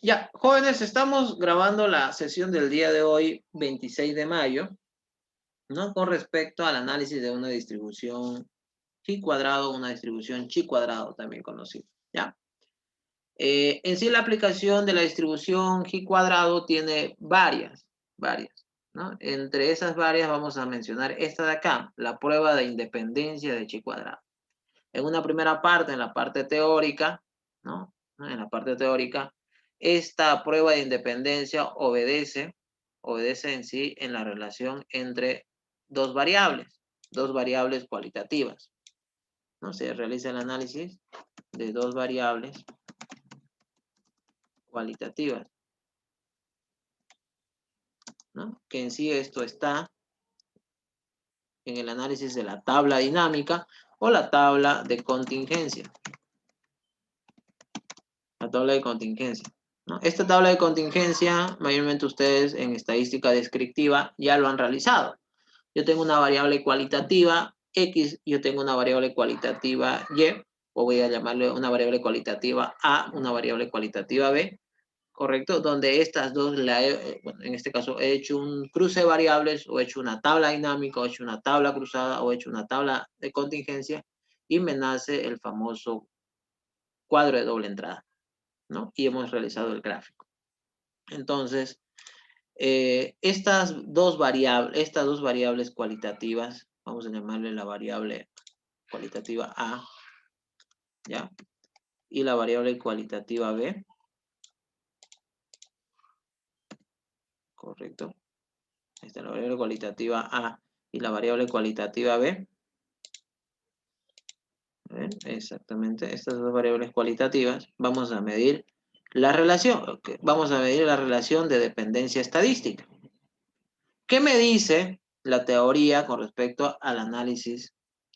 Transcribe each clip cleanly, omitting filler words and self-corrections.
Ya, jóvenes, estamos grabando la sesión del día de hoy, 26 de mayo, ¿no? Con respecto al análisis de una distribución chi cuadrado, una distribución chi cuadrado también conocida, ¿ya? En sí la aplicación de la distribución chi cuadrado tiene varias, ¿no? Entre esas varias vamos a mencionar esta de acá, la prueba de independencia de chi cuadrado. En una primera parte, en la parte teórica, ¿no? En la parte teórica, esta prueba de independencia obedece en sí en la relación entre dos variables cualitativas, ¿no? Se realiza el análisis de dos variables cualitativas, ¿no? Que en sí esto está en el análisis de la tabla dinámica o la tabla de contingencia. La tabla de contingencia, ¿no? Esta tabla de contingencia, mayormente ustedes en estadística descriptiva ya lo han realizado. Yo tengo una variable cualitativa X, yo tengo una variable cualitativa Y, o voy a llamarle una variable cualitativa A, una variable cualitativa B, ¿correcto? Donde estas dos, bueno, en este caso he hecho un cruce de variables, o he hecho una tabla dinámica, o he hecho una tabla cruzada, o he hecho una tabla de contingencia, y me nace el famoso cuadro de doble entrada, ¿no? Y hemos realizado el gráfico. Entonces, estas dos variables cualitativas, vamos a llamarle la variable cualitativa A, ¿ya? Y la variable cualitativa B, correcto. Esta es la variable cualitativa A y la variable cualitativa B. Exactamente, estas dos variables cualitativas, vamos a medir la relación, vamos a medir la relación de dependencia estadística. ¿Qué me dice la teoría con respecto al análisis?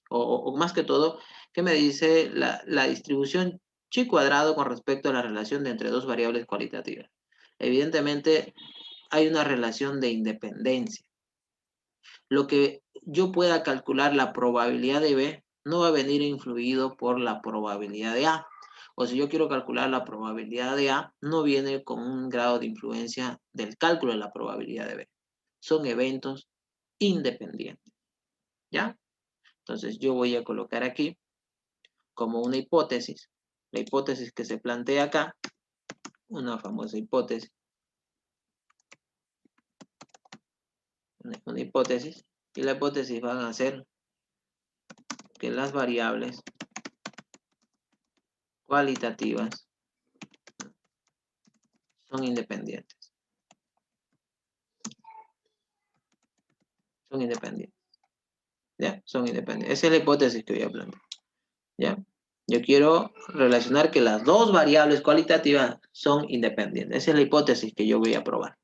O más que todo, ¿qué me dice la distribución chi cuadrado con respecto a la relación de entre dos variables cualitativas? Evidentemente, hay una relación de independencia. Lo que yo pueda calcular la probabilidad de B no va a venir influido por la probabilidad de A. O si yo quiero calcular la probabilidad de A, no viene con un grado de influencia del cálculo de la probabilidad de B. Son eventos independientes, ¿ya? Entonces yo voy a colocar aquí como una hipótesis, la hipótesis que se plantea acá, una famosa hipótesis, una hipótesis, y la hipótesis van a ser que las variables cualitativas son independientes. Son independientes. ¿Ya? Son independientes. Esa es la hipótesis que voy a plantear. ¿Ya? Yo quiero relacionar que las dos variables cualitativas son independientes. Esa es la hipótesis que yo voy a probar.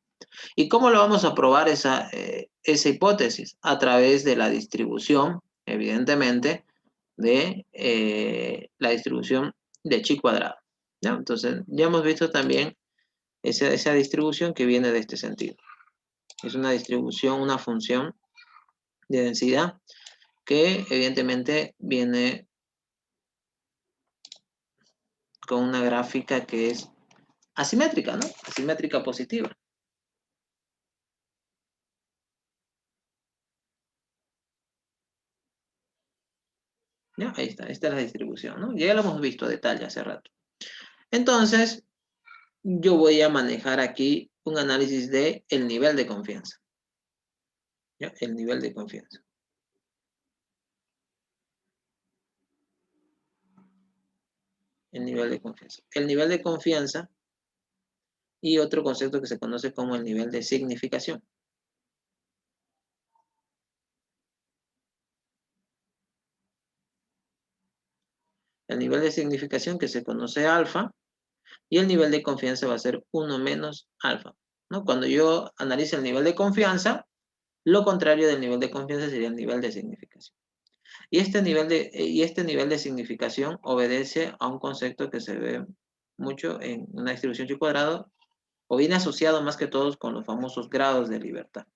¿Y cómo lo vamos a probar esa hipótesis? A través de la distribución, evidentemente, de la distribución de chi cuadrado, ¿ya? Entonces, ya hemos visto también esa distribución que viene de este sentido. Es una distribución, una función de densidad que evidentemente viene con una gráfica que es asimétrica, ¿no? Asimétrica positiva. ¿Ya? Ahí está, esta es la distribución, ¿no? Ya lo hemos visto a detalle hace rato. Entonces, yo voy a manejar aquí un análisis de el nivel de confianza. ¿Ya? El nivel de confianza. El nivel de confianza. El nivel de confianza y otro concepto que se conoce como el nivel de significación. El nivel de significación que se conoce alfa y el nivel de confianza va a ser 1 menos alfa, ¿no? Cuando yo analice el nivel de confianza, lo contrario del nivel de confianza sería el nivel de significación. Y este nivel de significación obedece a un concepto que se ve mucho en una distribución chi cuadrado, o viene asociado más que todo con los famosos grados de libertad.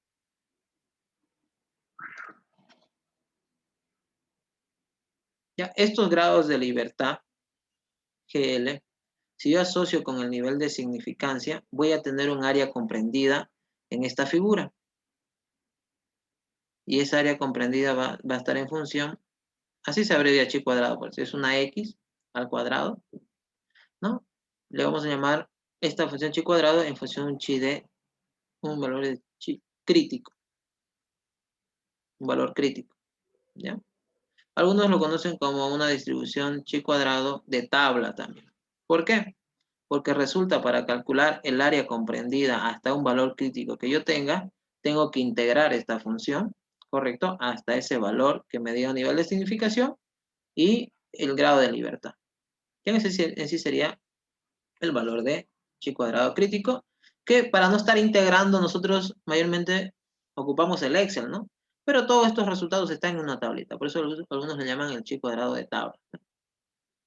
Ya, estos grados de libertad, GL, Si yo asocio con el nivel de significancia, voy a tener un área comprendida en esta figura. Y esa área comprendida va a estar en función, así se abrevia chi cuadrado, por si es una x al cuadrado, ¿no? Le vamos a llamar esta función chi cuadrado en función de un chi de un valor de chi crítico. Un valor crítico, ¿ya? Algunos lo conocen como una distribución chi cuadrado de tabla también. ¿Por qué? Porque resulta para calcular el área comprendida hasta un valor crítico que yo tenga, tengo que integrar esta función, ¿correcto? Hasta ese valor que me dio nivel de significación y el grado de libertad. Que en sí sería el valor de chi cuadrado crítico, que para no estar integrando nosotros mayormente ocupamos el Excel, ¿no? Pero todos estos resultados están en una tablita, por eso algunos le llaman el chi cuadrado de tabla.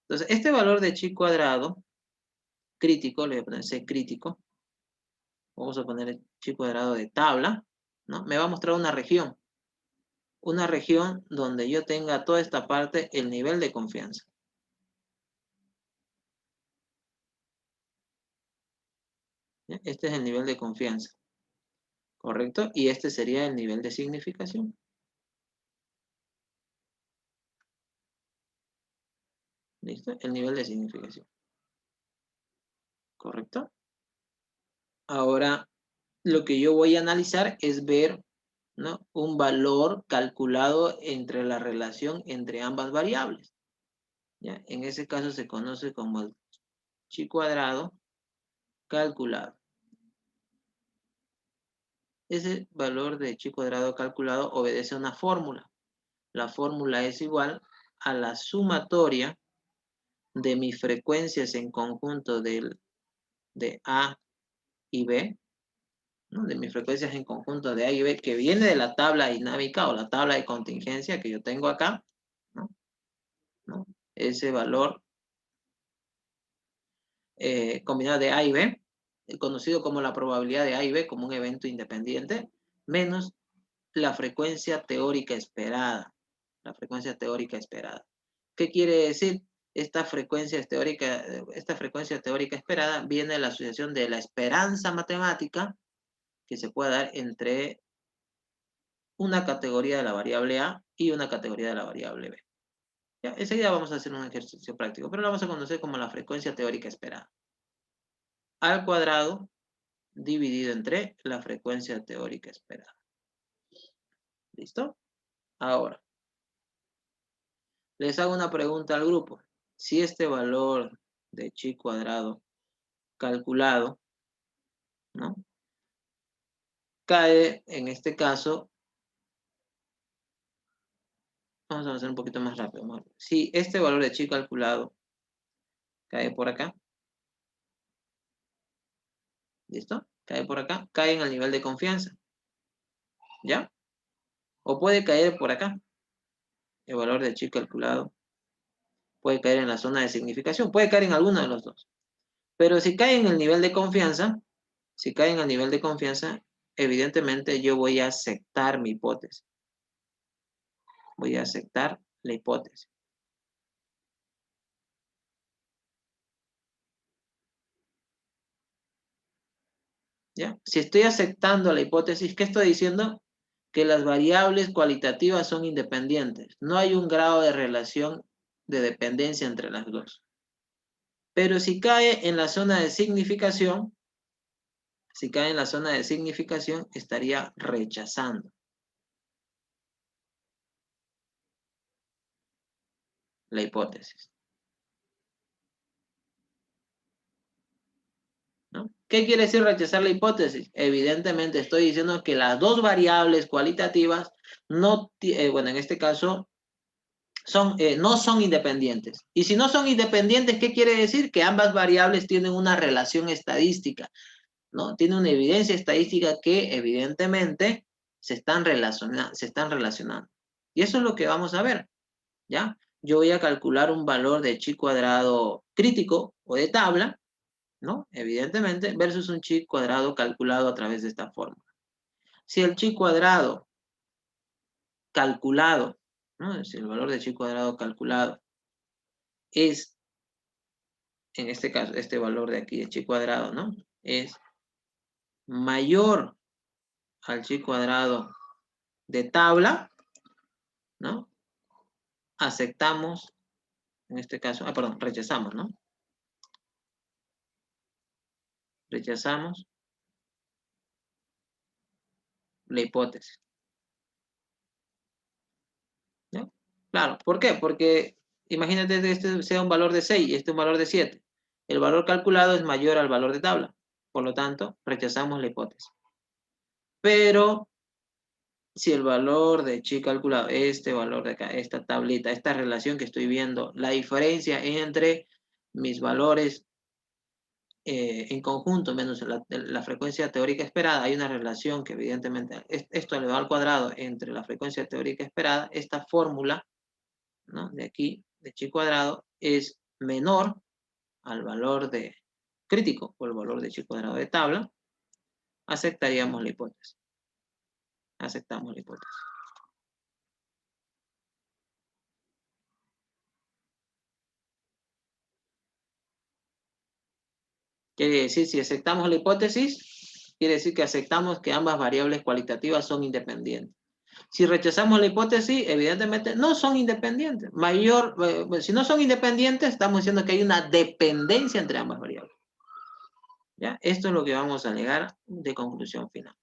Entonces, este valor de chi cuadrado crítico, le voy a poner C crítico, vamos a poner el chi cuadrado de tabla, ¿no? Me va a mostrar una región donde yo tenga toda esta parte, el nivel de confianza. ¿Ya? Este es el nivel de confianza, ¿correcto? Y este sería el nivel de significación. ¿Listo? El nivel de significación. ¿Correcto? Ahora, lo que yo voy a analizar es ver, ¿no?, un valor calculado entre la relación entre ambas variables. ¿Ya? En ese caso se conoce como el chi cuadrado calculado. Ese valor de chi cuadrado calculado obedece a una fórmula. La fórmula es igual a la sumatoria de mis frecuencias en conjunto de A y B, ¿no?, de mis frecuencias en conjunto de A y B, que viene de la tabla dinámica o la tabla de contingencia que yo tengo acá, ¿no? ¿No? Ese valor combinado de A y B, conocido como la probabilidad de A y B como un evento independiente, menos la frecuencia teórica esperada. La frecuencia teórica esperada. ¿Qué quiere decir? Esta frecuencia teórica esperada viene de la asociación de la esperanza matemática que se puede dar entre una categoría de la variable A y una categoría de la variable B. ¿Ya? Enseguida vamos a hacer un ejercicio práctico, pero lo vamos a conocer como la frecuencia teórica esperada. Al cuadrado dividido entre la frecuencia teórica esperada. ¿Listo? Ahora, les hago una pregunta al grupo. Si este valor de chi cuadrado calculado, ¿no?, cae en este caso, vamos a hacer un poquito más rápido. Si este valor de chi calculado cae por acá, ¿listo? Cae por acá, cae en el nivel de confianza, ¿ya? O puede caer por acá, el valor de chi calculado puede caer en la zona de significación, puede caer en alguno de los dos. Pero si cae en el nivel de confianza, evidentemente yo voy a aceptar mi hipótesis. Voy a aceptar la hipótesis. ¿Ya? Si estoy aceptando la hipótesis, ¿qué estoy diciendo? Que las variables cualitativas son independientes. No hay un grado de relación de dependencia entre las dos. Pero si cae en la zona de significación, estaría rechazando la hipótesis, ¿no? ¿Qué quiere decir rechazar la hipótesis? Evidentemente estoy diciendo que las dos variables cualitativas no, bueno, en este caso, no son independientes. Y si no son independientes, ¿qué quiere decir? Que ambas variables tienen una relación estadística, ¿no? Tiene una evidencia estadística que evidentemente se están relacionando. Y eso es lo que vamos a ver, ¿ya? Yo voy a calcular un valor de chi cuadrado crítico o de tabla, ¿no? Evidentemente, versus un chi cuadrado calculado a través de esta fórmula. Si el chi cuadrado calculado, ¿no?, si el valor de chi cuadrado calculado es en este caso, este valor de aquí de chi cuadrado, ¿no? Es mayor al chi cuadrado de tabla, ¿no? Aceptamos, en este caso, perdón, rechazamos, ¿no? Rechazamos la hipótesis, ¿no? Claro, ¿por qué? Porque imagínate que este sea un valor de 6 y este un valor de 7. El valor calculado es mayor al valor de tabla. Por lo tanto, rechazamos la hipótesis. Pero si el valor de chi calculado, este valor de acá, esta tablita, esta relación que estoy viendo, la diferencia entre mis valores en conjunto menos la frecuencia teórica esperada, hay una relación que evidentemente, esto elevado al cuadrado entre la frecuencia teórica esperada, esta fórmula, ¿no? De aquí, de chi cuadrado, es menor al valor de crítico o el valor de chi cuadrado de tabla, aceptaríamos la hipótesis. Aceptamos la hipótesis. Quiere decir, si aceptamos la hipótesis, quiere decir que aceptamos que ambas variables cualitativas son independientes. Si rechazamos la hipótesis, evidentemente no son independientes. Si no son independientes, estamos diciendo que hay una dependencia entre ambas variables. ¿Ya? Esto es lo que vamos a alegar de conclusión final.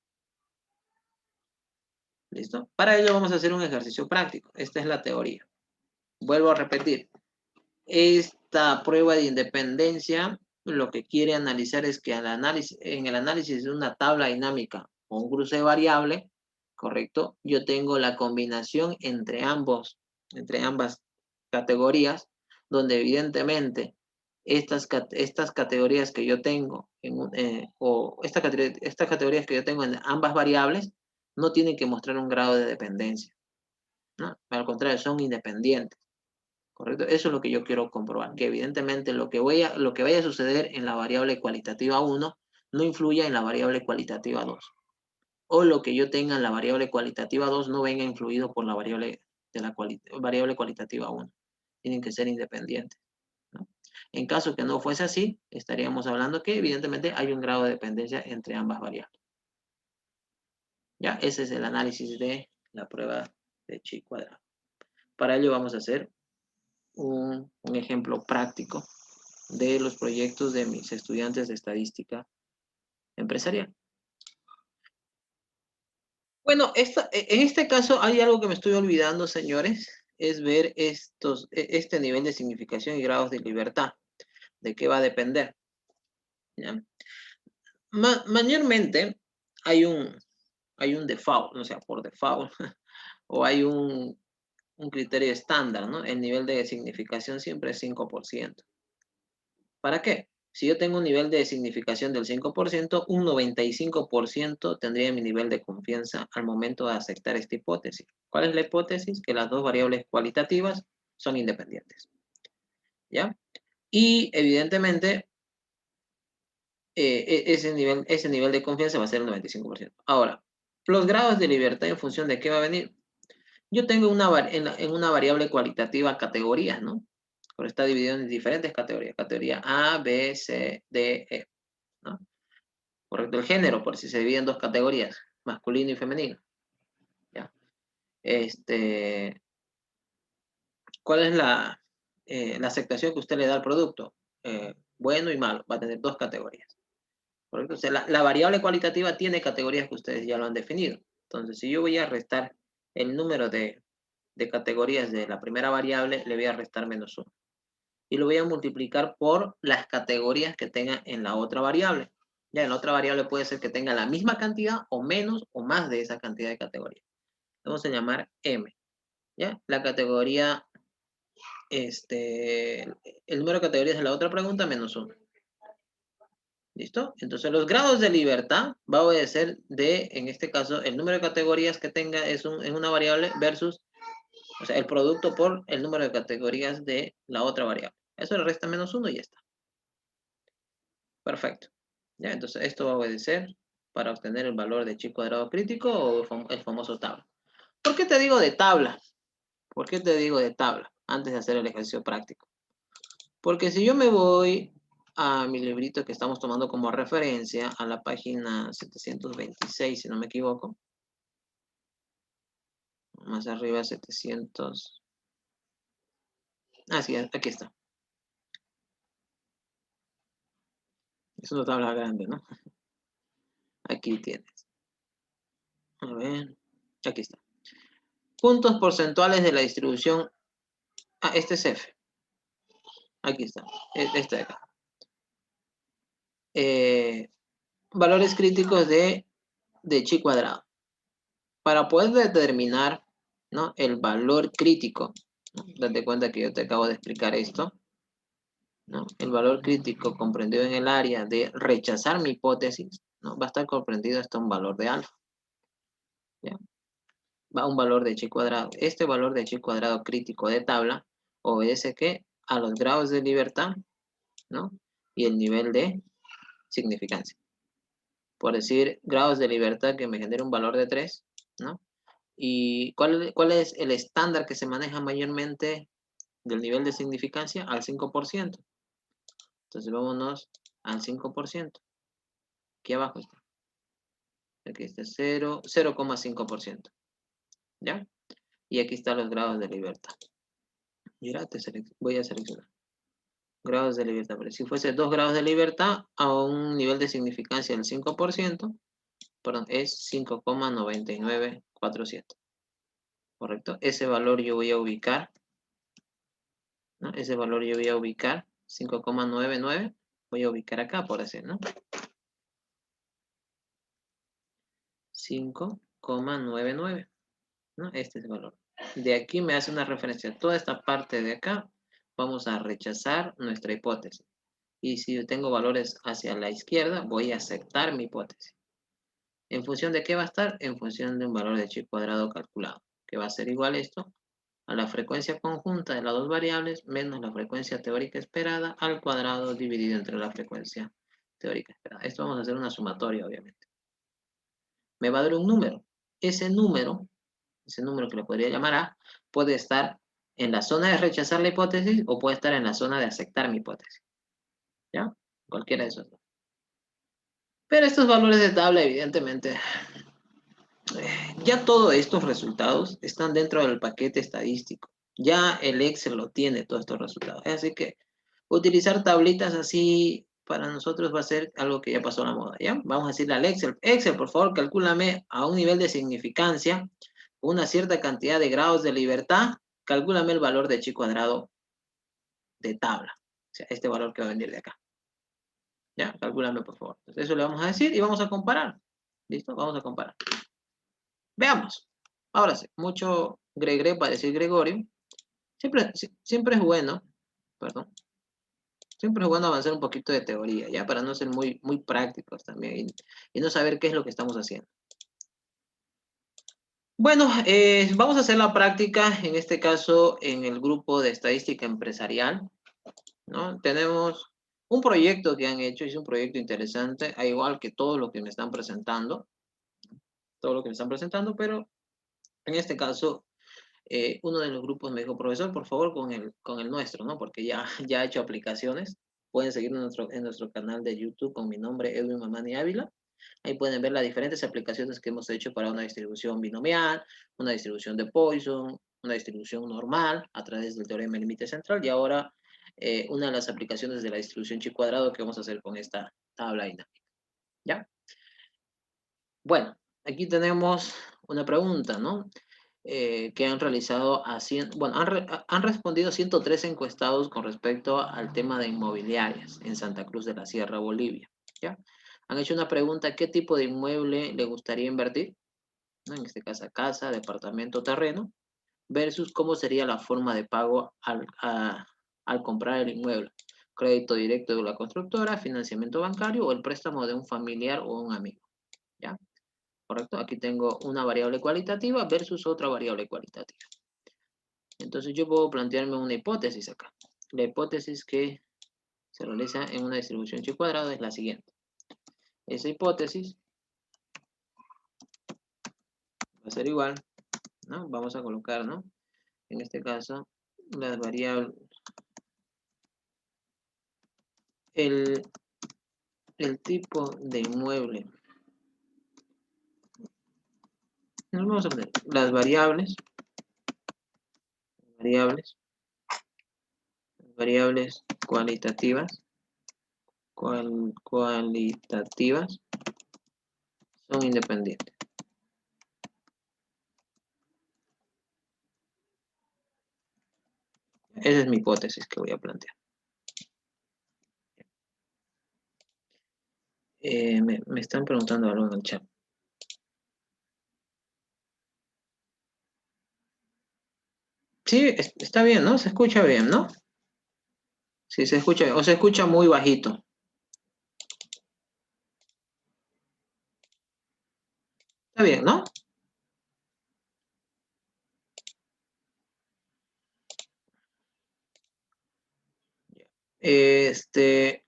¿Listo? Para ello vamos a hacer un ejercicio práctico. Esta es la teoría. Vuelvo a repetir. Esta prueba de independencia lo que quiere analizar es que en el análisis de una tabla dinámica o un cruce de variable, ¿correcto? Yo tengo la combinación entre ambas categorías, donde evidentemente estas categorías que yo tengo, estas categorías que yo tengo en ambas variables, no tienen que mostrar un grado de dependencia, ¿no? Al contrario, son independientes. ¿Correcto? Eso es lo que yo quiero comprobar, que evidentemente lo que vaya a suceder en la variable cualitativa 1 no influya en la variable cualitativa 2. O lo que yo tenga en la variable cualitativa 2 no venga influido por la variable, variable cualitativa 1. Tienen que ser independientes, ¿no? En caso que no fuese así, estaríamos hablando que evidentemente hay un grado de dependencia entre ambas variables. ¿Ya? Ese es el análisis de la prueba de chi cuadrado. Para ello vamos a hacer un ejemplo práctico de los proyectos de mis estudiantes de estadística empresarial. Bueno, en este caso hay algo que me estoy olvidando, señores, es ver este nivel de significación y grados de libertad. ¿De qué va a depender? ¿Ya? Mayormente hay un default, o sea, por default, o hay un criterio estándar, ¿no? El nivel de significación siempre es 5%. ¿Para qué? Si yo tengo un nivel de significación del 5%, un 95% tendría mi nivel de confianza al momento de aceptar esta hipótesis. ¿Cuál es la hipótesis? Que las dos variables cualitativas son independientes. ¿Ya? Y evidentemente ese nivel de confianza va a ser el 95%. Ahora, los grados de libertad en función de qué va a venir. Yo tengo en una variable cualitativa categorías, ¿no? Pero está dividido en diferentes categorías. Categoría A, B, C, D, E, ¿no? Correcto, el género, por si se divide en dos categorías, masculino y femenino. ¿Ya? ¿Cuál es la aceptación que usted le da al producto? Bueno y malo, va a tener dos categorías. ¿Correcto? O sea, la variable cualitativa tiene categorías que ustedes ya lo han definido. Entonces, si yo voy a restar el número de categorías de la primera variable, le voy a restar -1. Y lo voy a multiplicar por las categorías que tenga en la otra variable. Ya en la otra variable puede ser que tenga la misma cantidad o menos o más de esa cantidad de categorías. Vamos a llamar M. ¿Ya? La categoría, el número de categorías de la otra pregunta -1. ¿Listo? Entonces los grados de libertad va a obedecer en este caso, el número de categorías que tenga es una variable versus, o sea, el producto por el número de categorías de la otra variable. Eso le resta -1 y ya está. Perfecto. ¿Ya? Entonces esto va a obedecer para obtener el valor de chi cuadrado crítico o el famoso tabla. ¿Por qué te digo de tabla? ¿Por qué te digo de tabla antes de hacer el ejercicio práctico? Porque si yo me voy a mi librito que estamos tomando como referencia, a la página 726, si no me equivoco. Más arriba, 700. Ah, sí, aquí está. Es una tabla grande, ¿no? Aquí tienes. A ver, aquí está. Puntos porcentuales de la distribución. Ah, este es F. Aquí está. Este de acá. Valores críticos de chi cuadrado. Para poder determinar, ¿no?, el valor crítico, ¿no? Date cuenta que yo te acabo de explicar esto, ¿no? El valor crítico comprendido en el área de rechazar mi hipótesis, ¿no?, va a estar comprendido hasta un valor de alfa. ¿Ya? Va a un valor de chi cuadrado. Este valor de chi cuadrado crítico de tabla obedece que a los grados de libertad, ¿no?, y el nivel de significancia. Por decir, grados de libertad que me genera un valor de 3, ¿no? ¿Y cuál es el estándar que se maneja mayormente del nivel de significancia? Al 5%. Entonces vámonos al 5%. Aquí abajo está. Aquí está 0,5%. ¿Ya? Y aquí están los grados de libertad. Mira, voy a seleccionar. Grados de libertad. Pero si fuese 2 grados de libertad a un nivel de significancia del 5%, perdón, es 5,9947. ¿Correcto? Ese valor yo voy a ubicar, ¿no? Ese valor yo voy a ubicar 5,99. Voy a ubicar acá, por decir, ¿no? 5,99, ¿no? Este es el valor. De aquí me hace una referencia. Toda esta parte de acá, vamos a rechazar nuestra hipótesis. Y si yo tengo valores hacia la izquierda, voy a aceptar mi hipótesis. ¿En función de qué va a estar? En función de un valor de chi cuadrado calculado, que va a ser igual esto a la frecuencia conjunta de las dos variables menos la frecuencia teórica esperada al cuadrado dividido entre la frecuencia teórica esperada. Esto vamos a hacer una sumatoria, obviamente. Me va a dar un número. Ese número que le podría llamar A, puede estar en la zona de rechazar la hipótesis o puede estar en la zona de aceptar mi hipótesis. ¿Ya? Cualquiera de esos dos. Pero estos valores de tabla, evidentemente, ya todos estos resultados están dentro del paquete estadístico. Ya el Excel lo tiene, todos estos resultados. Así que utilizar tablitas así para nosotros va a ser algo que ya pasó a la moda, ¿ya? Vamos a decirle al Excel, Excel, por favor, calcúlame a un nivel de significancia una cierta cantidad de grados de libertad, calcúlame el valor de chi cuadrado de tabla. O sea, este valor que va a venir de acá. ¿Ya? Calcúlame, por favor. Entonces, eso le vamos a decir y vamos a comparar. ¿Listo? Vamos a comparar. Veamos. Ahora sí, mucho gregre para decir Gregorio. Siempre es bueno, perdón, siempre es bueno avanzar un poquito de teoría, ¿ya? Para no ser muy, muy prácticos también y no saber qué es lo que estamos haciendo. Bueno, vamos a hacer la práctica, en este caso, en el grupo de estadística empresarial, ¿no? Tenemos un proyecto que han hecho, es un proyecto interesante, al igual que todo lo que me están presentando, pero en este caso, uno de los grupos me dijo, profesor, por favor, con el nuestro, ¿no? Porque ya he hecho aplicaciones. Pueden seguirnos en nuestro canal de YouTube con mi nombre, Edwin Mamani Ávila. Ahí pueden ver las diferentes aplicaciones que hemos hecho para una distribución binomial, una distribución de Poisson, una distribución normal a través del teorema del límite central y ahora una de las aplicaciones de la distribución chi cuadrado que vamos a hacer con esta tabla dinámica. ¿Ya? Bueno, aquí tenemos una pregunta, ¿no? Que han realizado bueno, han respondido 103 encuestados con respecto al tema de inmobiliarias en Santa Cruz de la Sierra, Bolivia. ¿Ya? Han hecho una pregunta, ¿qué tipo de inmueble le gustaría invertir? ¿No? En este caso, casa, departamento, terreno, versus cómo sería la forma de pago al comprar el inmueble. Crédito directo de la constructora, financiamiento bancario o el préstamo de un familiar o un amigo. ¿Ya? ¿Correcto? Aquí tengo una variable cualitativa versus otra variable cualitativa. Entonces yo puedo plantearme una hipótesis acá. La hipótesis que se realiza en una distribución chi cuadrado es la siguiente. Esa hipótesis va a ser igual, ¿no? Vamos a colocar, ¿no? En este caso, las variables el tipo de inmueble. Nos vamos a poner las variables cualitativas son independientes. Esa es mi hipótesis que voy a plantear. Me están preguntando algo en el chat. Sí, está bien, ¿no? Se escucha bien, ¿no? Sí, se escucha bien. O se escucha muy bajito. Está bien, ¿no?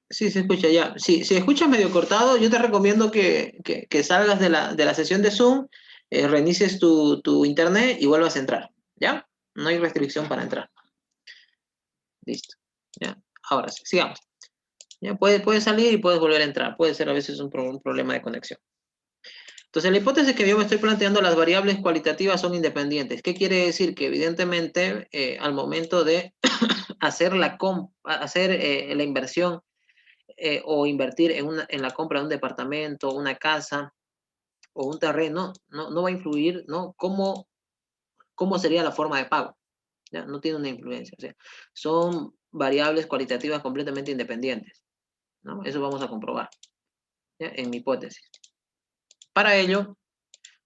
Sí, se escucha ya. Si se escucha medio cortado, yo te recomiendo que salgas de la sesión de Zoom, reinicies tu internet y vuelvas a entrar, ¿ya? No hay restricción para entrar. Listo. ¿Ya? Ahora sí, sigamos. Ya puedes salir y puedes volver a entrar. Puede ser a veces un problema de conexión. Entonces, la hipótesis que yo me estoy planteando, las variables cualitativas son independientes. ¿Qué quiere decir? Que evidentemente al momento de hacer la inversión o invertir en la compra de un departamento, una casa o un terreno, no va a influir, ¿no? ¿Cómo sería la forma de pago? ¿Ya? No tiene una influencia. O sea, son variables cualitativas completamente independientes, ¿no? Eso vamos a comprobar, ¿ya? En mi hipótesis. Para ello,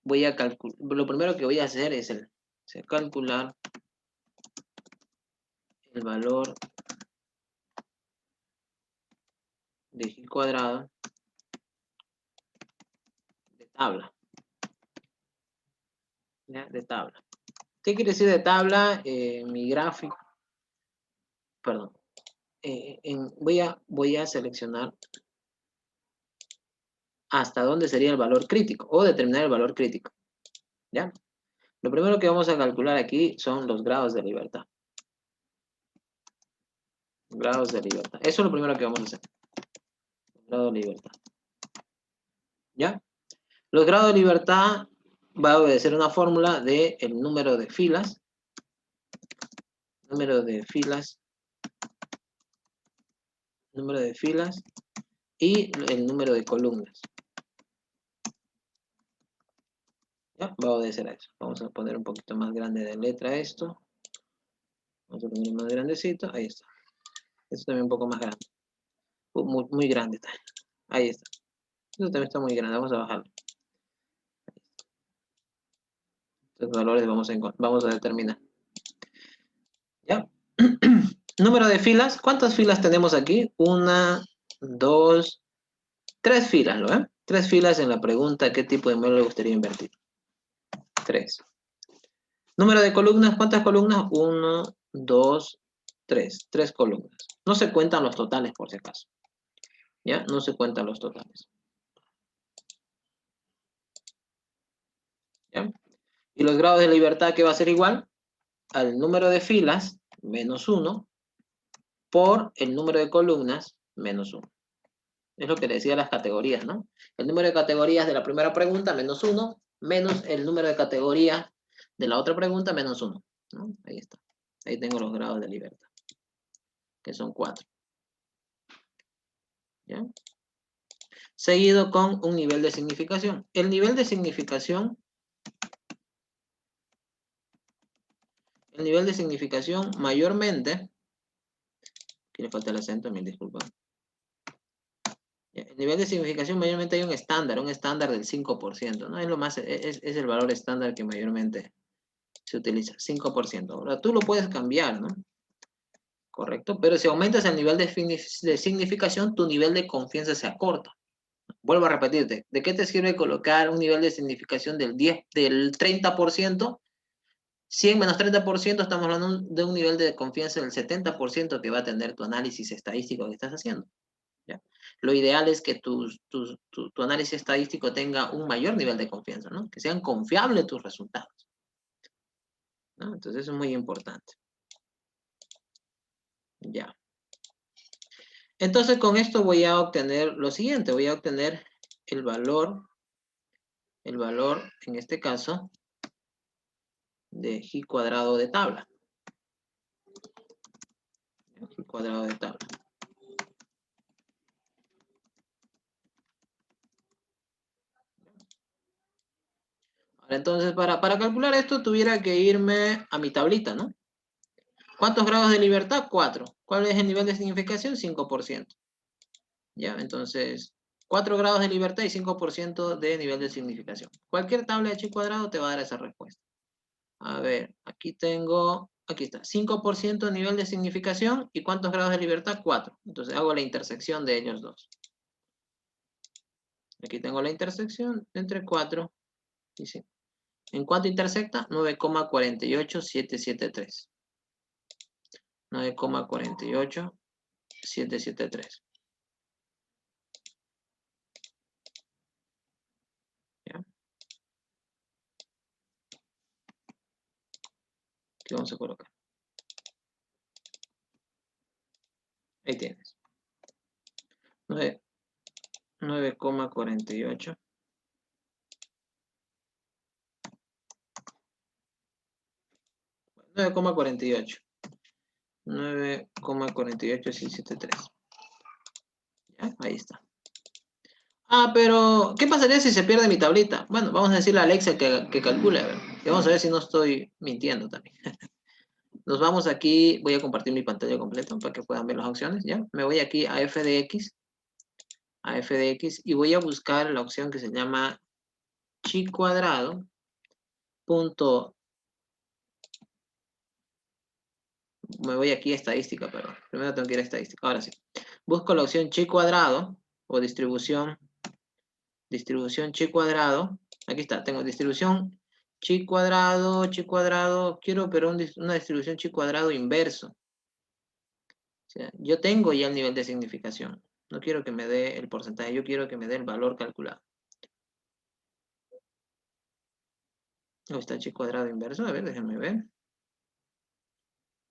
voy a calcular, lo primero que voy a hacer es calcular el valor de G cuadrado de tabla, ¿ya? De tabla. ¿Qué quiere decir de tabla? Mi gráfico, perdón, voy a seleccionar hasta dónde sería el valor crítico o determinar el valor crítico, ¿ya? Lo primero que vamos a calcular aquí son los grados de libertad. Grados de libertad. Eso es lo primero que vamos a hacer. Grado de libertad. ¿Ya? Los grados de libertad va a obedecer una fórmula de el número de filas. Número de filas y el número de columnas. ¿Ya? Va a obedecer a eso. Vamos a poner un poquito más grande de letra esto. Vamos a poner más grandecito. Ahí está. Esto también un poco más grande. Muy, muy grande está. Ahí está. Esto también está muy grande. Vamos a bajarlo. Estos valores vamos a determinar. ¿Ya? Número de filas. ¿Cuántas filas tenemos aquí? 1, 2, 3 filas, ¿lo ven? 3 filas en la pregunta ¿qué tipo de inmueble le gustaría invertir? 3. Número de columnas. ¿Cuántas columnas? 1, 2, 3. 3 columnas. No se cuentan los totales, por si acaso. ¿Ya? No se cuentan los totales. ¿Ya? Y los grados de libertad, ¿qué va a ser igual? Al número de filas, menos 1, por el número de columnas, menos 1. Es lo que le decía las categorías, ¿no? El número de categorías de la primera pregunta, menos 1, menos el número de categorías de la otra pregunta, menos 1. ¿No? Ahí está. Ahí tengo los grados de libertad, que son 4. ¿Ya? Seguido con un nivel de significación. El nivel de significación mayormente, aquí le falta el acento, mil disculpas. El nivel de significación mayormente hay un estándar del 5%, ¿no? Es lo más, es el valor estándar que mayormente se utiliza, 5%. Ahora tú lo puedes cambiar, ¿no? Correcto, pero si aumentas el nivel de significación, tu nivel de confianza se acorta. Vuelvo a repetirte, ¿de qué te sirve colocar un nivel de significación del 30%? 100 menos 30%, estamos hablando de un nivel de confianza del 70% que va a tener tu análisis estadístico que estás haciendo. ¿Ya? Lo ideal es que tu análisis estadístico tenga un mayor nivel de confianza, ¿no? Que sean confiables tus resultados, ¿no? Entonces eso es muy importante. Ya. Entonces con esto voy a obtener lo siguiente, voy a obtener el valor en este caso de G cuadrado de tabla. G cuadrado de tabla. Ahora, entonces para calcular esto tuviera que irme a mi tablita, ¿no? ¿Cuántos grados de libertad? 4. ¿Cuál es el nivel de significación? 5%. ¿Ya? Entonces, 4 grados de libertad y 5% de nivel de significación. Cualquier tabla de Chi cuadrado te va a dar esa respuesta. A ver, aquí está, 5% de nivel de significación y ¿cuántos grados de libertad? 4. Entonces hago la intersección de ellos dos. Aquí tengo la intersección entre 4 y 5. ¿En cuánto intersecta? 9,48773. 9,48773. ¿Ya? ¿Qué vamos a colocar? Ahí tienes. 9,48. 9,48. 9,48673. ¿Ya? Ahí está. Ah, pero ¿qué pasaría si se pierde mi tablita? Bueno, vamos a decirle a Alexa que calcule, a ver. Y vamos a ver si no estoy mintiendo también. Nos vamos aquí, voy a compartir mi pantalla completa para que puedan ver las opciones, ¿ya? Me voy aquí a FDX, y voy a buscar la opción que se llama chi cuadrado punto. Me voy aquí a estadística, perdón. Primero tengo que ir a estadística, ahora sí. Busco la opción chi cuadrado o distribución chi cuadrado. Aquí está, tengo distribución chi cuadrado, quiero pero una distribución chi cuadrado inverso. O sea, yo tengo ya el nivel de significación. No quiero que me dé el porcentaje, yo quiero que me dé el valor calculado. ¿Dónde está chi cuadrado inverso? A ver, déjenme ver.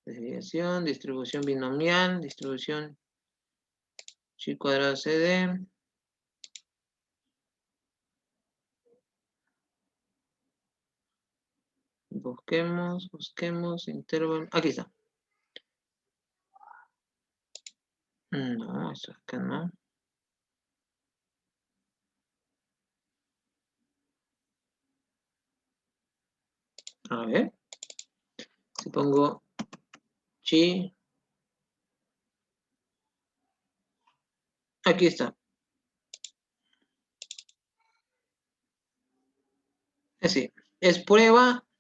Desviación, distribución binomial, distribución chi cuadrado CD. Busquemos, intervalo. Aquí está. No, eso acá no. A ver. Si pongo chi. Aquí está. Es decir, es prueba.chi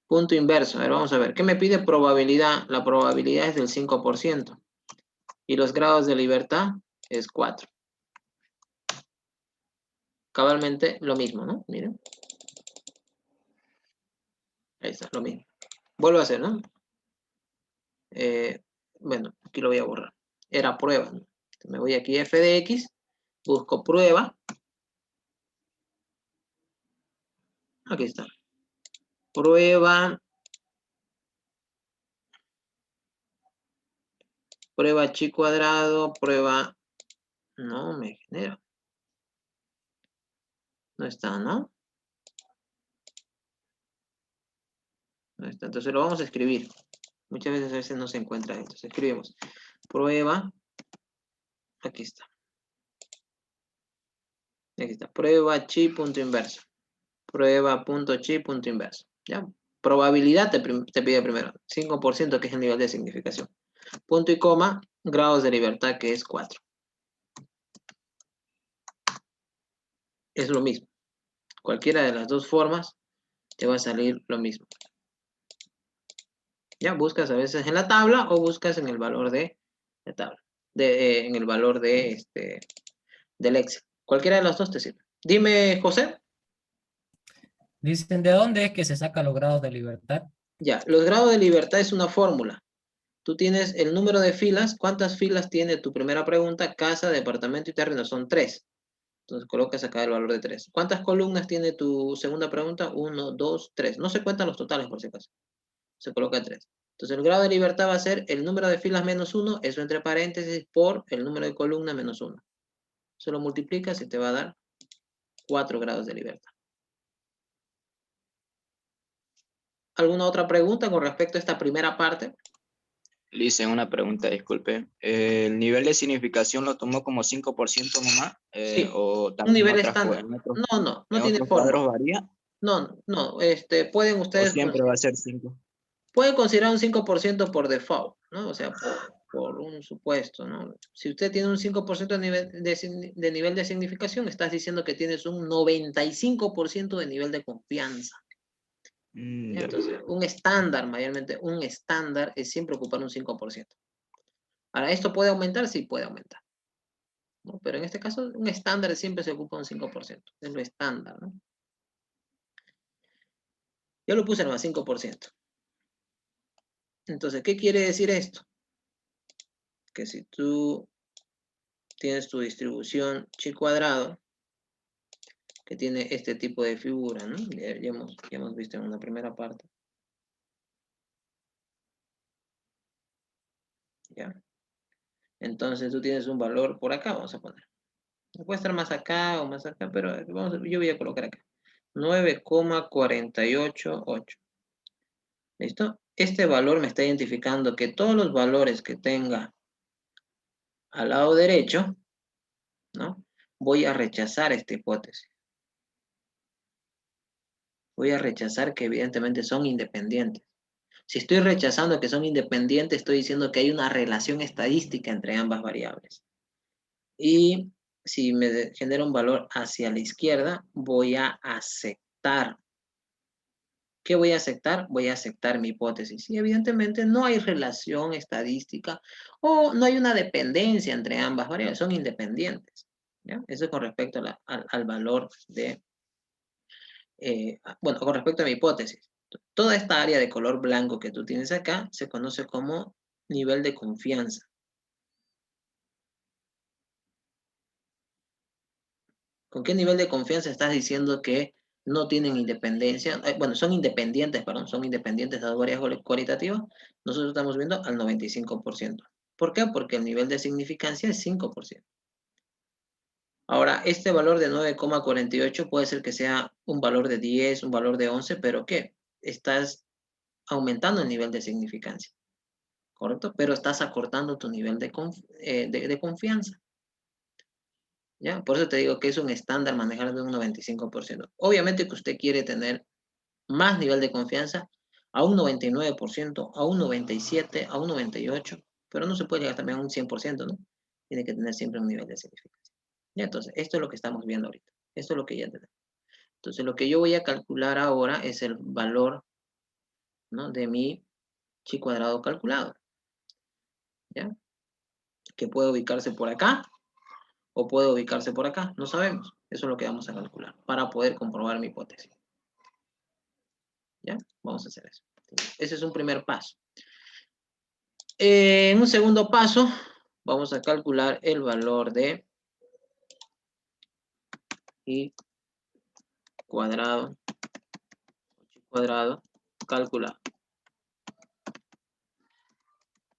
punto inverso. A ver, vamos a ver. ¿Qué me pide probabilidad? La probabilidad es del 5%. Y los grados de libertad es 4. Cabalmente lo mismo, ¿no? Miren. Ahí está, lo mismo. Vuelvo a hacer, ¿no? Bueno, aquí lo voy a borrar. Era prueba, ¿no? Me voy aquí a FDX, busco prueba. Aquí está. Prueba chi cuadrado, prueba. No me genera. No está, ¿no? No está. Entonces lo vamos a escribir. Muchas veces no se encuentra. Entonces escribimos prueba. Aquí está. Aquí está. Prueba chi punto inverso. Prueba.chi punto inverso. ¿Ya? Probabilidad te pide primero. 5% que es el nivel de significación. Punto y coma. Grados de libertad que es 4. Es lo mismo. Cualquiera de las dos formas te va a salir lo mismo. Ya buscas a veces en la tabla o buscas en el valor de la tabla. En el valor del Excel. Cualquiera de las dos te sirve. Dime, José. Dicen, ¿de dónde es que se sacan los grados de libertad? Ya, los grados de libertad es una fórmula. Tú tienes el número de filas. ¿Cuántas filas tiene tu primera pregunta? Casa, departamento y terreno. Son 3. Entonces colocas acá el valor de 3. ¿Cuántas columnas tiene tu segunda pregunta? 1, 2, 3. No se cuentan los totales por si acaso. Se coloca 3. Entonces el grado de libertad va a ser el número de filas menos 1, eso entre paréntesis, por el número de columnas menos 1. Se lo multiplicas y te va a dar 4 grados de libertad. ¿Alguna otra pregunta con respecto a esta primera parte? Le hice una pregunta, disculpe. ¿El nivel de significación lo tomó como 5% nomás? Sí, ¿O un también nivel estándar. No en tiene otros forma. cuadros varía? No, pueden ¿O ustedes siempre va a ser 5? pueden considerar un 5% por default, ¿no? O sea, por un supuesto, ¿no? Si usted tiene un 5% de nivel de significación, estás diciendo que tienes un 95% de nivel de confianza. Ya. Entonces, un estándar, mayormente, un estándar es siempre ocupar un 5%. Ahora, ¿esto puede aumentar? Sí, puede aumentar, ¿no? Pero en este caso, un estándar siempre se ocupa un 5%. Es lo estándar, ¿no? Yo lo puse en el 5%. Entonces, ¿qué quiere decir esto? Que si tú tienes tu distribución chi cuadrado, que tiene este tipo de figura, ¿no? Ya hemos visto en una primera parte. ¿Ya? Entonces tú tienes un valor por acá, vamos a poner. Puede estar más acá o más acá, pero yo voy a colocar acá. 9,488. ¿Listo? Este valor me está identificando que todos los valores que tenga al lado derecho, ¿no? Voy a rechazar esta hipótesis. Voy a rechazar que evidentemente son independientes. Si estoy rechazando que son independientes, estoy diciendo que hay una relación estadística entre ambas variables. Y si me genera un valor hacia la izquierda, voy a aceptar. ¿Qué voy a aceptar? Voy a aceptar mi hipótesis. Y evidentemente no hay relación estadística o no hay una dependencia entre ambas variables, son independientes. ¿Ya? Eso con respecto al valor de, bueno, con respecto a mi hipótesis. Toda esta área de color blanco que tú tienes acá se conoce como nivel de confianza. ¿Con qué nivel de confianza estás diciendo que no tienen independencia? Bueno, son independientes, perdón, son independientes de las variables cualitativas. Nosotros estamos viendo al 95%. ¿Por qué? Porque el nivel de significancia es 5%. Ahora, este valor de 9,48 puede ser que sea un valor de 10, un valor de 11, pero ¿qué? Estás aumentando el nivel de significancia, ¿correcto? Pero estás acortando tu nivel de confianza. ¿Ya? Por eso te digo que es un estándar manejar de un 95%. Obviamente que usted quiere tener más nivel de confianza a un 99%, a un 97%, a un 98%, pero no se puede llegar también a un 100%, ¿no? Tiene que tener siempre un nivel de significancia. ¿Ya? Entonces, esto es lo que estamos viendo ahorita. Esto es lo que ya tenemos. Entonces, lo que yo voy a calcular ahora es el valor, ¿no? De mi chi cuadrado calculado. ¿Ya? Que puede ubicarse por acá o puede ubicarse por acá, no sabemos. Eso es lo que vamos a calcular para poder comprobar mi hipótesis. ¿Ya? Vamos a hacer eso. Ese es un primer paso. En un segundo paso, vamos a calcular el valor de i cuadrado calculado.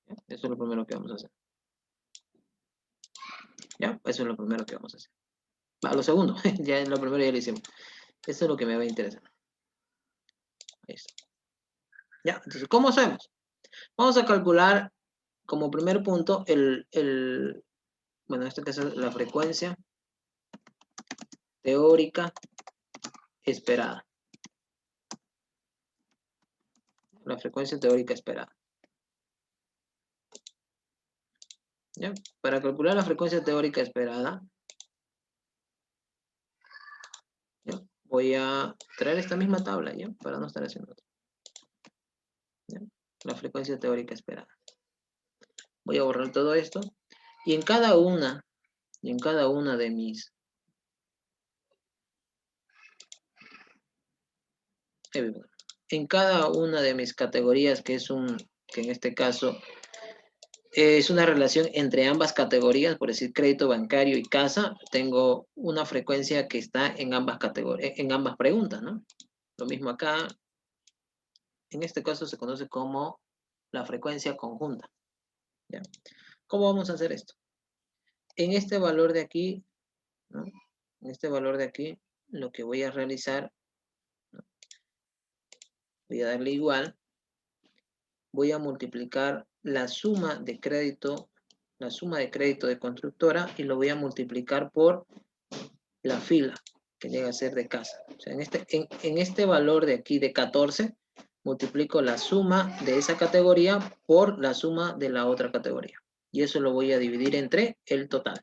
¿Ya? Eso es lo primero que vamos a hacer. ¿Ya? Eso es lo primero que vamos a hacer. Lo segundo, ya lo primero ya lo hicimos. Eso es lo que me va a interesar. Ahí está. ¿Ya? Entonces, ¿cómo hacemos? Vamos a calcular como primer punto bueno, esto que es la frecuencia teórica esperada. La frecuencia teórica esperada. ¿Ya? Para calcular la frecuencia teórica esperada, ¿ya? Voy a traer esta misma tabla, ¿ya? Para no estar haciendo otra. ¿Ya? La frecuencia teórica esperada. Voy a borrar todo esto. Y en cada una de mis en cada una de mis categorías, que en este caso es una relación entre ambas categorías, por decir crédito bancario y casa, tengo una frecuencia que está en ambas categorías, en ambas preguntas, ¿no? Lo mismo acá, en este caso se conoce como la frecuencia conjunta. ¿Ya? ¿Cómo vamos a hacer esto? En este valor de aquí, ¿no? En este valor de aquí, lo que voy a realizar, ¿no? Voy a darle igual, voy a multiplicar la suma de crédito de constructora y lo voy a multiplicar por la fila que llega a ser de casa. O sea, en este valor de aquí de 14, multiplico la suma de esa categoría por la suma de la otra categoría. Y eso lo voy a dividir entre el total.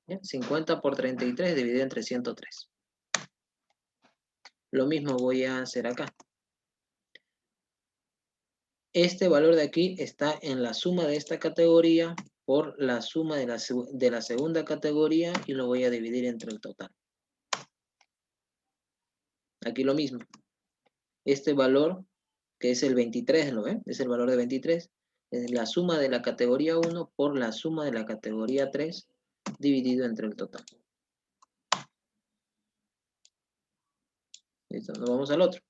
¿Ya? 50 por 33 dividido entre 103. Lo mismo voy a hacer acá. Este valor de aquí está en la suma de esta categoría por la suma de la segunda categoría y lo voy a dividir entre el total. Aquí lo mismo. Este valor, que es el 23, ¿lo ven? Es el valor de 23. Es la suma de la categoría 1 por la suma de la categoría 3 dividido entre el total. Listo, nos vamos al otro.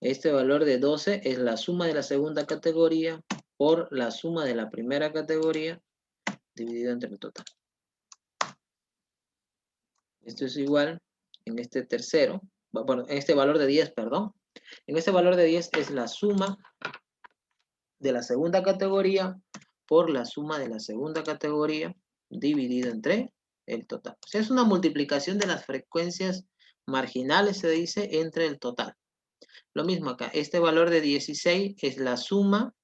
Este valor de 12 es la suma de la segunda categoría por la suma de la primera categoría dividido entre el total. Esto es igual en este tercero, bueno, en este valor de 10, perdón. En este valor de 10 es la suma de la segunda categoría por la suma de la segunda categoría dividido entre el total. O sea, es una multiplicación de las frecuencias marginales, se dice, entre el total. Lo mismo acá, este valor de 16 es la suma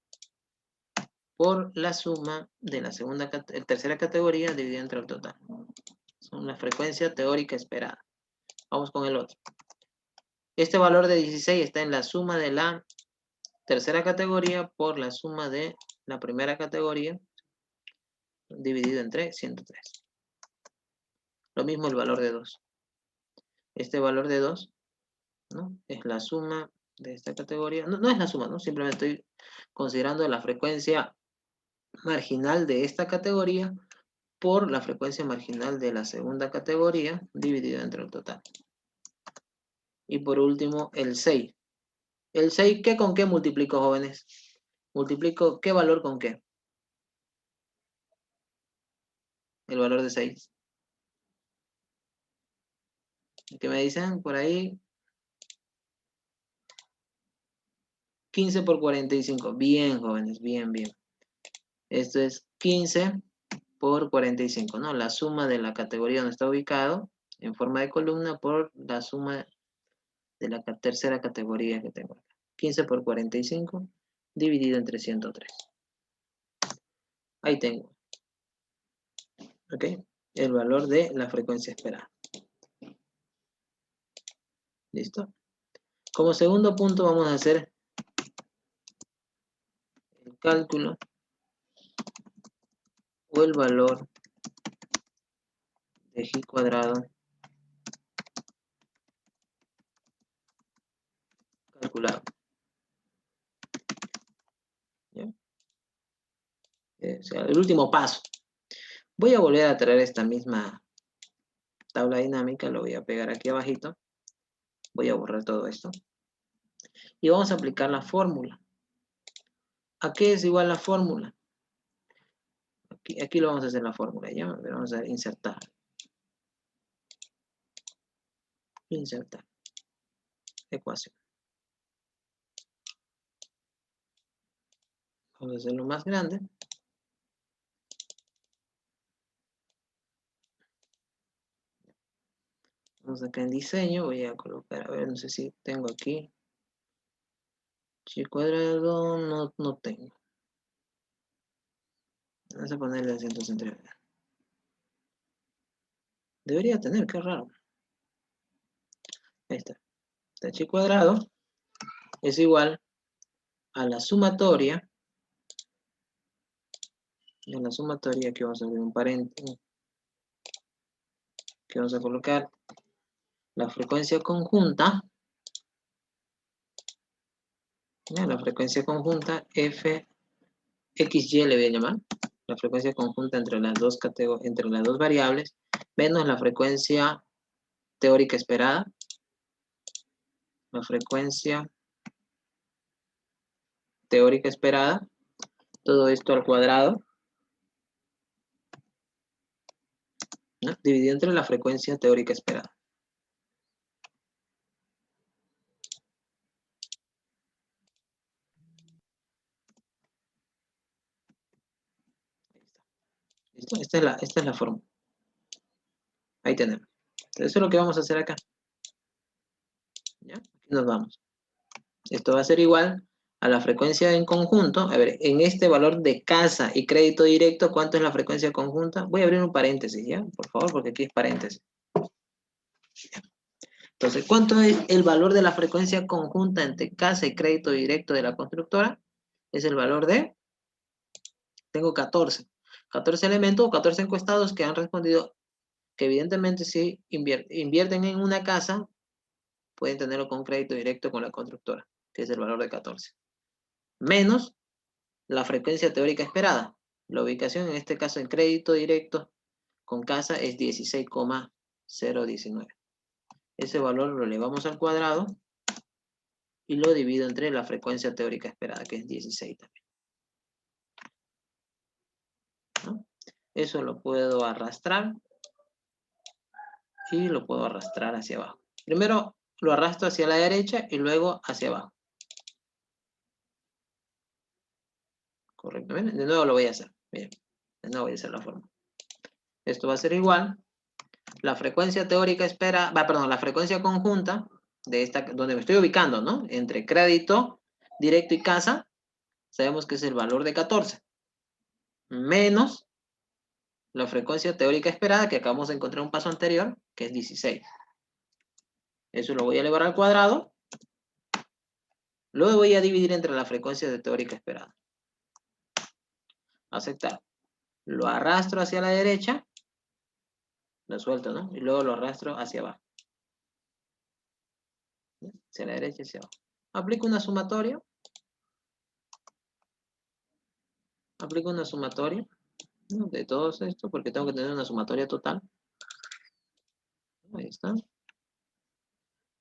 por la suma de la tercera categoría dividida entre el total. Son la frecuencia teórica esperada. Vamos con el otro. Este valor de 16 está en la suma de la tercera categoría por la suma de la primera categoría dividido entre 103. Lo mismo el valor de 2. Este valor de 2, ¿no? Es la suma de esta categoría. No es la suma, ¿no? Simplemente estoy considerando la frecuencia marginal de esta categoría por la frecuencia marginal de la segunda categoría dividido entre el total. Y por último, el 6. El 6, ¿qué con qué multiplico, jóvenes? Multiplico ¿qué valor con qué? El valor de 6. ¿Qué me dicen por ahí? 15 por 45. Bien, jóvenes, bien, bien. Esto es 15 por 45, ¿no? La suma de la categoría donde está ubicado en forma de columna por la suma de la tercera categoría que tengo acá. 15 por 45 dividido entre 103. Ahí tengo. ¿Ok? El valor de la frecuencia esperada. ¿Listo? Como segundo punto vamos a hacer el cálculo o el valor de G cuadrado calculado. ¿Ya? O sea, el último paso. Voy a volver a traer esta misma tabla dinámica, lo voy a pegar aquí abajito. Voy a borrar todo esto. Y vamos a aplicar la fórmula. ¿A qué es igual la fórmula? Aquí lo vamos a hacer la fórmula, ¿ya? Vamos a insertar. Insertar. Ecuación. Vamos a hacerlo más grande. Vamos acá en diseño, voy a colocar, a ver, no sé si tengo aquí. Chi cuadrado, no tengo. Vamos a ponerle acento central. Debería tener, qué raro. Ahí está. Chi cuadrado es igual a la sumatoria. Y en la sumatoria aquí vamos a abrir un paréntesis. Aquí vamos a colocar la frecuencia conjunta. ¿Ya? La frecuencia conjunta fxy le voy a llamar. La frecuencia conjunta entre las dos variables, menos la frecuencia teórica esperada. La frecuencia teórica esperada, todo esto al cuadrado, ¿no? Dividido entre la frecuencia teórica esperada. ¿Listo? Esta es la fórmula. Ahí tenemos. Entonces, eso es lo que vamos a hacer acá. ¿Ya? Aquí nos vamos. Esto va a ser igual a la frecuencia en conjunto. A ver, en este valor de casa y crédito directo, ¿cuánto es la frecuencia conjunta? Voy a abrir un paréntesis, ¿ya? Por favor, porque aquí es paréntesis. Entonces, ¿cuánto es el valor de la frecuencia conjunta entre casa y crédito directo de la constructora? Es el valor de, tengo 14. 14 elementos o 14 encuestados que han respondido que evidentemente si invierten en una casa, pueden tenerlo con crédito directo con la constructora, que es el valor de 14. Menos la frecuencia teórica esperada. La ubicación, en este caso en crédito directo con casa, es 16,019. Ese valor lo elevamos al cuadrado y lo divido entre la frecuencia teórica esperada, que es 16 también. ¿No? Eso lo puedo arrastrar y lo puedo arrastrar hacia abajo. Primero lo arrastro hacia la derecha y luego hacia abajo. Correctamente. De nuevo lo voy a hacer. Bien. De nuevo voy a hacer la forma. Esto va a ser igual. La frecuencia teórica la frecuencia conjunta de esta, donde me estoy ubicando, ¿no? Entre crédito directo y casa, sabemos que es el valor de 14. Menos la frecuencia teórica esperada, que acabamos de encontrar un paso anterior, que es 16. Eso lo voy a elevar al cuadrado. Luego voy a dividir entre la frecuencia de teórica esperada. Aceptar. Lo arrastro hacia la derecha. Lo suelto, ¿no? Y luego lo arrastro hacia abajo. Hacia la derecha y hacia abajo. Aplico una sumatoria. Aplico una sumatoria, ¿no? De todos estos, porque tengo que tener una sumatoria total. Ahí está.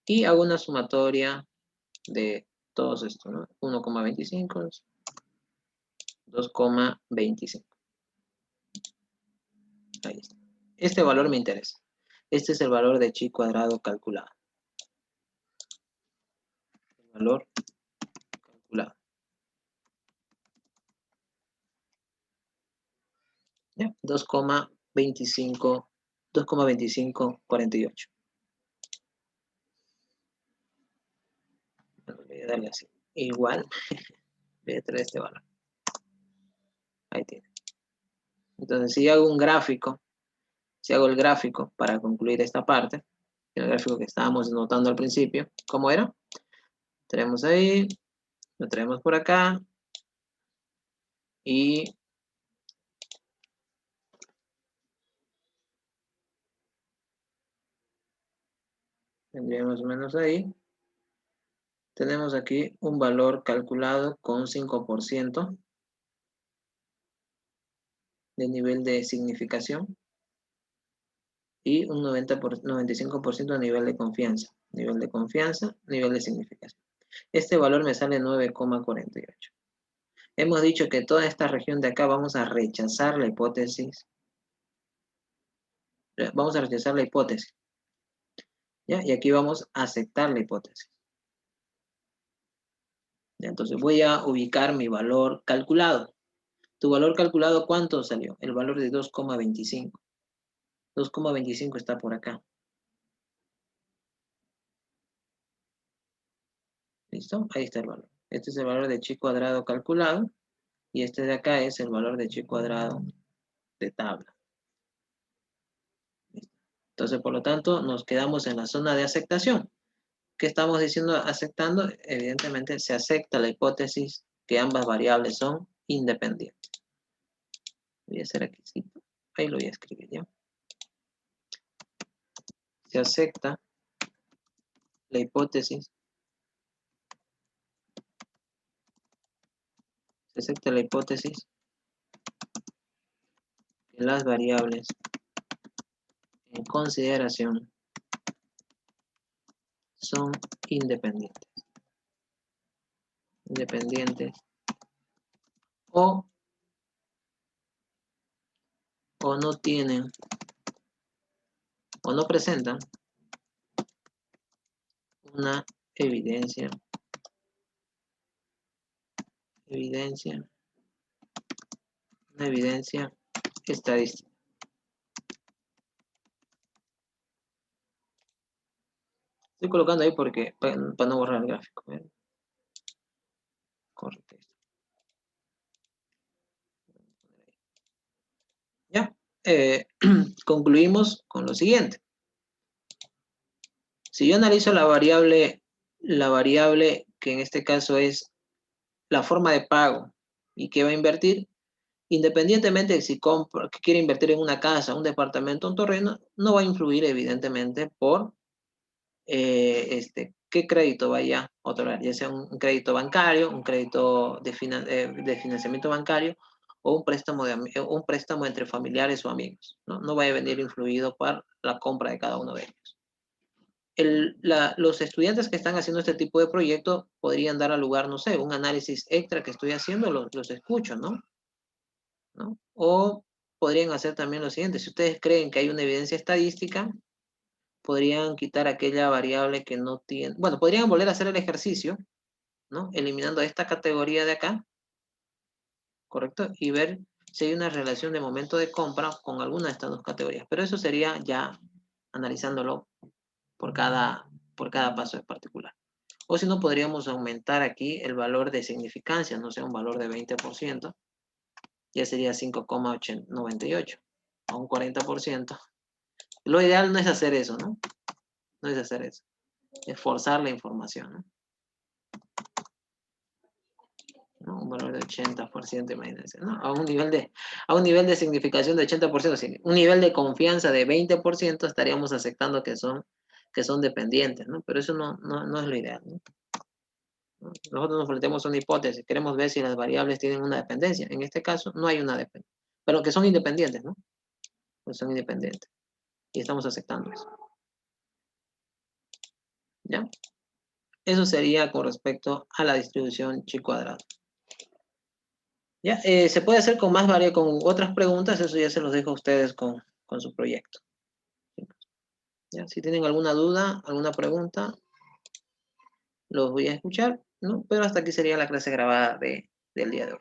Y hago una sumatoria de todos estos, ¿no? 1,25, 2,25. Ahí está. Este valor me interesa. Este es el valor de chi cuadrado calculado. El valor calculado. ¿Ya? 2,2548. Bueno, voy a darle así. Igual, voy a traer este valor. Ahí tiene. Entonces, si hago un gráfico, si hago el gráfico para concluir esta parte, el gráfico que estábamos notando al principio, ¿cómo era? Tenemos ahí, lo traemos por acá y tendría más o menos ahí. Tenemos aquí un valor calculado con 5% de nivel de significación y un 95% de nivel de confianza. Nivel de confianza, nivel de significación. Este valor me sale 9,48. Hemos dicho que toda esta región de acá vamos a rechazar la hipótesis. Vamos a rechazar la hipótesis. ¿Ya? Y aquí vamos a aceptar la hipótesis. ¿Ya? Entonces voy a ubicar mi valor calculado. ¿Tu valor calculado cuánto salió? El valor de 2,25. 2,25 está por acá. ¿Listo? Ahí está el valor. Este es el valor de chi cuadrado calculado. Y este de acá es el valor de chi cuadrado de tabla. ¿Listo? Entonces, por lo tanto, nos quedamos en la zona de aceptación. ¿Qué estamos diciendo aceptando? Evidentemente, se acepta la hipótesis que ambas variables son independientes. Voy a hacer aquí, sí. Ahí lo voy a escribir ya. Se acepta la hipótesis. Se acepta la hipótesis que las variables en consideración son independientes. Independientes o no tienen o no presentan una evidencia estadística. Estoy colocando ahí porque para no borrar el gráfico. Correcto. Ya. Concluimos con lo siguiente. Si yo analizo la variable que en este caso es la forma de pago y que va a invertir, independientemente de si que quiere invertir en una casa, un departamento, un terreno, no va a influir evidentemente por qué crédito vaya a otorgar, ya sea un crédito bancario, un crédito de financiamiento bancario o un préstamo entre familiares o amigos, ¿no? No va a venir influido por la compra de cada uno de ellos. Los estudiantes que están haciendo este tipo de proyecto podrían dar a lugar, no sé, un análisis extra que estoy haciendo, los escucho, ¿no? O podrían hacer también lo siguiente, si ustedes creen que hay una evidencia estadística, podrían quitar aquella variable que no tiene, bueno, podrían volver a hacer el ejercicio, ¿no? Eliminando esta categoría de acá, ¿correcto? Y ver si hay una relación de momento de compra con alguna de estas dos categorías, pero eso sería ya analizándolo por cada paso en particular. O si no, podríamos aumentar aquí el valor de significancia, no sé, un valor de 20%, ya sería 5,98 a un 40%. Lo ideal no es hacer eso, ¿no? No es hacer eso. Es forzar la información, ¿no? ¿No? Un valor de 80%, imagínense, ¿no? A un nivel de significación de 80%, un nivel de confianza de 20%, estaríamos aceptando que son dependientes, ¿no? Pero eso no es lo ideal, ¿no? Nosotros nos planteamos una hipótesis, queremos ver si las variables tienen una dependencia. En este caso, no hay una dependencia, pero que son independientes, ¿no? Pues son independientes. Y estamos aceptando eso. ¿Ya? Eso sería con respecto a la distribución chi cuadrado. ¿Ya? Se puede hacer con con otras preguntas, eso ya se los dejo a ustedes con su proyecto. ¿Ya? Si tienen alguna duda, alguna pregunta, los voy a escuchar, ¿no? Pero hasta aquí sería la clase grabada del día de hoy.